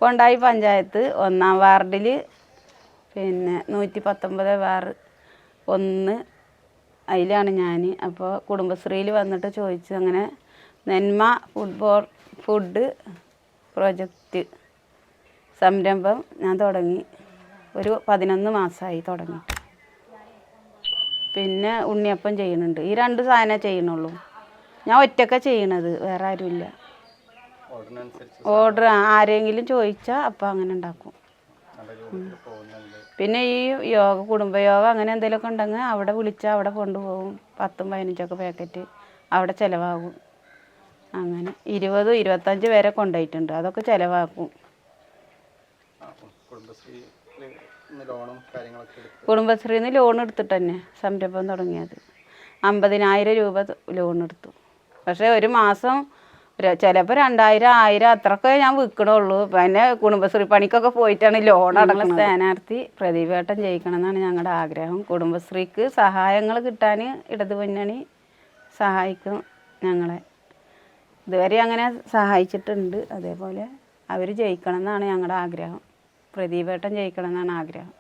കൊണ്ടായി പഞ്ചായത്ത് 1-ാം വാർഡിൽ പിന്നെ 119 വാർ 1 അതിലാണ് ഞാൻ. അപ്പോൾ കുടുംബശ്രീയിൽ വന്നിട്ട് ചോദിച്ചു. അങ്ങനെ നെന്മ ഫുഡ് പ്രോജക്റ്റ് സംരംഭം ഞാൻ തുടങ്ങി. ഒരു 11 മാസമായി തുടങ്ങി. പിന്നെ ഉണ്ണിയപ്പം ചെയ്യുന്നുണ്ട്. ഈ 2 സാധനം ചെയ്യണുള്ളൂ. ഞാൻ ഒറ്റയ്ക്ക ചെയ്യണത്, വേറെ ആരുമില്ല. ഓർഡർ ആരെങ്കിലും ചോദിച്ചാൽ അപ്പം അങ്ങനെ ഉണ്ടാക്കും. പിന്നെ ഈ കുടുംബയോഗ അങ്ങനെ എന്തെങ്കിലുമൊക്കെ ഉണ്ടെങ്കിൽ അവിടെ വിളിച്ചാൽ അവിടെ കൊണ്ടുപോകും. 10-15 പാക്കറ്റ് അവിടെ ചിലവാകും. അങ്ങനെ 20-25 പേരെ കൊണ്ടുപോയിട്ടുണ്ട്. അതൊക്കെ ചിലവാക്കും. കുടുംബശ്രീയിൽ നിന്ന് ലോൺ എടുത്തിട്ട് തന്നെ സംരംഭം തുടങ്ങിയത്. 50,000 രൂപ ലോൺ എടുത്തു. പക്ഷേ ഒരു മാസം ചിലപ്പോൾ 2,000, 1,000 അത്രയൊക്കെ ഞാൻ വിൽക്കണുള്ളൂ. പിന്നെ കുടുംബശ്രീ പണിക്കൊക്കെ പോയിട്ടാണ് ലോൺ അടക്കുന്നത്. സ്ഥാനാർത്ഥി പ്രദീപേട്ടൻ ജയിക്കണം എന്നാണ് ഞങ്ങളുടെ ആഗ്രഹം. കുടുംബശ്രീക്ക് സഹായങ്ങൾ കിട്ടാൻ ഇടതു മുന്നണി സഹായിക്കും ഞങ്ങളെ. ഇതുവരെ അങ്ങനെ സഹായിച്ചിട്ടുണ്ട്. അതേപോലെ അവർ ജയിക്കണം എന്നാണ് ഞങ്ങളുടെ ആഗ്രഹം. പ്രദീപേട്ടൻ ജയിക്കണം എന്നാണ് ആഗ്രഹം.